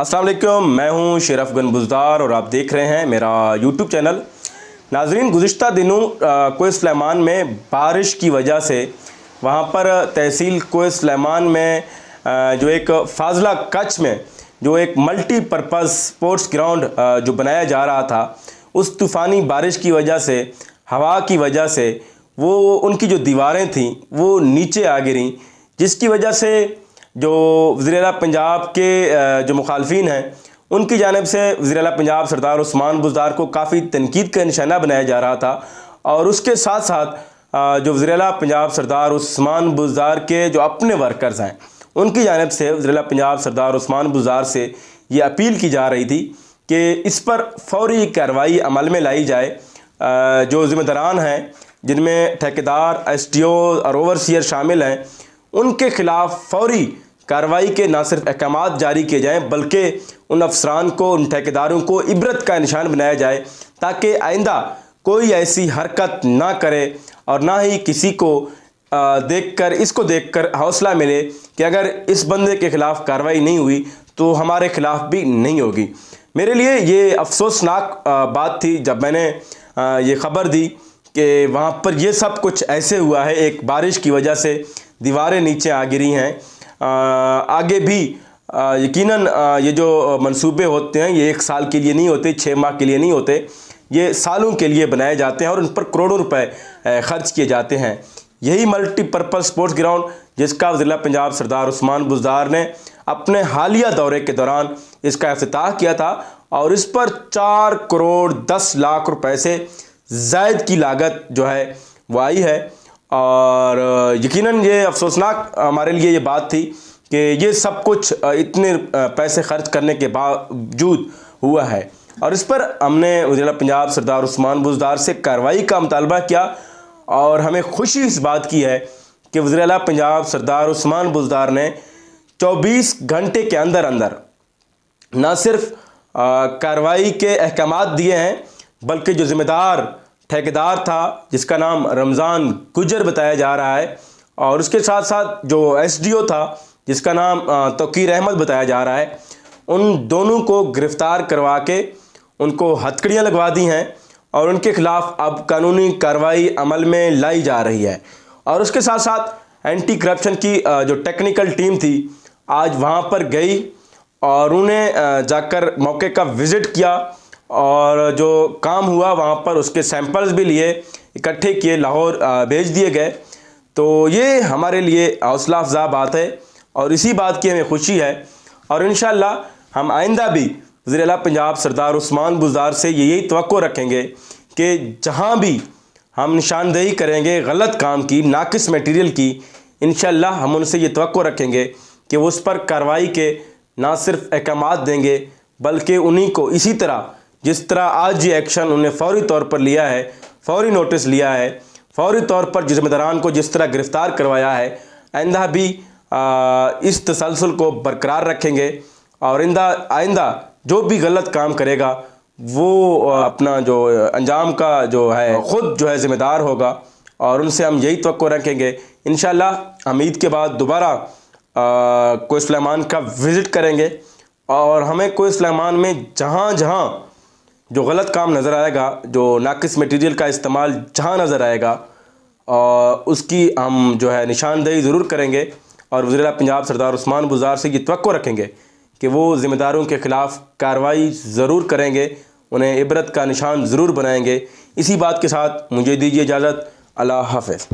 अस्सलाम वालेकुम, मैं हूं शरफ गन बुज़दार और आप देख रहे हैं मेरा यूट्यूब चैनल। नाज़रीन, गुज़िश्ता दिनों कोह सुलेमान में बारिश की वजह से वहां पर तहसील कोह सुलेमान में जो एक फाजला कच्छ में जो एक मल्टीपर्पज़ स्पोर्ट्स ग्राउंड जो बनाया जा रहा था, उस तूफ़ानी बारिश की वजह से, हवा की वजह से वो उनकी जो दीवारें थीं वो नीचे आ गिरीं, जिसकी वजह से जो वज़ीर-ए-आला पंजाब के जो मुखालफिन हैं उनकी जानिब से वज़ीर-ए-आला पंजाब सरदार उस्मान बुज़दार को काफ़ी तनकीद का निशाना बनाया जा रहा था। और उसके साथ साथ जो वज़ीर-ए-आला पंजाब सरदार उस्मान बुज़दार के जो अपने वर्कर्स हैं उनकी जानिब से वज़ीर-ए-आला पंजाब सरदार उस्मान बुज़दार से ये अपील की जा रही थी कि इस पर फ़ौरी कार्रवाई अमल में लाई जाए। जो ज़िम्मेदारान हैं जिनमें ठेकेदार, SDO और ओवरसीयर शामिल हैं, उनके ख़िलाफ़ फ़ौरी कार्रवाई के ना सिर्फ अहकामात जारी किए जाएँ बल्कि उन अफसरान को, उन ठेकेदारों को इबरत का निशान बनाया जाए ताकि आइंदा कोई ऐसी हरकत ना करे और ना ही किसी को इसको देखकर हौसला मिले कि अगर इस बंदे के ख़िलाफ़ कार्रवाई नहीं हुई तो हमारे ख़िलाफ़ भी नहीं होगी। मेरे लिए ये अफसोसनाक बात थी जब मैंने ये ख़बर दी कि वहाँ पर ये सब कुछ ऐसे हुआ है। एक बारिश की वजह से दीवारें नीचे आ गिरी हैं। आगे भी यकीनन ये जो मंसूबे होते हैं ये 1 साल के लिए नहीं होते, 6 माह के लिए नहीं होते, ये सालों के लिए बनाए जाते हैं और उन पर करोड़ों रुपए खर्च किए जाते हैं। यही मल्टीपर्पज़ स्पोर्ट्स ग्राउंड जिसका वज़ीर-ए-आला पंजाब सरदार उस्मान बुज़दार ने अपने हालिया दौरे के दौरान इसका इफ्तिताह किया था और इस पर 4 करोड़ 10 लाख रुपए से ज़ायद की लागत जो है वो आई है। और यकीनन ये अफसोसनाक हमारे लिए ये बात थी कि ये सब कुछ इतने पैसे खर्च करने के बावजूद हुआ है और इस पर हमने वज़ीर-ए-आला पंजाब सरदार उस्मान बुज़दार से कार्रवाई का मुतालबा किया और हमें खुशी इस बात की है कि वज़ीर-ए-आला पंजाब सरदार उस्मान बुज़दार ने 24 घंटे के अंदर अंदर ना सिर्फ कार्रवाई के अहकामात दिए हैं बल्कि जो ज़िम्मेदार ठेकेदार था जिसका नाम रमज़ान गुजर बताया जा रहा है और उसके साथ साथ जो SDO था जिसका नाम तौकीर अहमद बताया जा रहा है, उन दोनों को गिरफ़्तार करवा के उनको हथकड़ियाँ लगवा दी हैं और उनके ख़िलाफ़ अब कानूनी कार्रवाई अमल में लाई जा रही है। और उसके साथ साथ एंटी करप्शन की जो टेक्निकल टीम थी आज वहाँ पर गई और उन्हें जाकर मौके का विज़िट किया और जो काम हुआ वहाँ पर उसके सैंपल्स भी लिए, इकट्ठे किए, लाहौर भेज दिए गए। तो ये हमारे लिए हौसला अफ़ज़ा बात है और इसी बात की हमें खुशी है और इंशाअल्लाह हम आइंदा भी वज़ीर-ए-आला पंजाब सरदार उस्मान बुज़दार से यही तवक्को रखेंगे कि जहाँ भी हम निशानदेही करेंगे गलत काम की, नाकिस मटीरियल की, इंशाअल्लाह हम उनसे ये तवक्को रखेंगे कि वो उस पर कार्रवाई के ना सिर्फ अहकामात देंगे बल्कि उन्हीं को इसी तरह जिस तरह आज ये एक्शन उन्हें फ़ौरी तौर पर लिया है, फ़ौरी नोटिस लिया है, फ़ौरी तौर पर ज़िम्मेदारान को जिस तरह गिरफ़्तार करवाया है, आइंदा भी इस तसलसल को बरकरार रखेंगे और आइंदा जो भी गलत काम करेगा वो अपना जो अंजाम का जो है ख़ुद जो है ज़िम्मेदार होगा और उनसे हम यही तवक्को रखेंगे। इंशाअल्लाह हम ईद के बाद दोबारा कोह सुलेमान का विज़िट करेंगे और हमें कोह सुलेमान में जहाँ जहाँ जो गलत काम नज़र आएगा, जो नाकिस मटीरियल का इस्तेमाल जहाँ नज़र आएगा उसकी हम जो है निशानदेही ज़रूर करेंगे और वज़ीर-ए-आला पंजाब सरदार उस्मान बुज़दार से ये तवक्को रखेंगे कि वो ज़िम्मेदारों के ख़िलाफ़ कार्रवाई ज़रूर करेंगे, उन्हें इबरत का निशान ज़रूर बनाएंगे। इसी बात के साथ मुझे दीजिए इजाज़त। अल्लाह हाफ़िज़।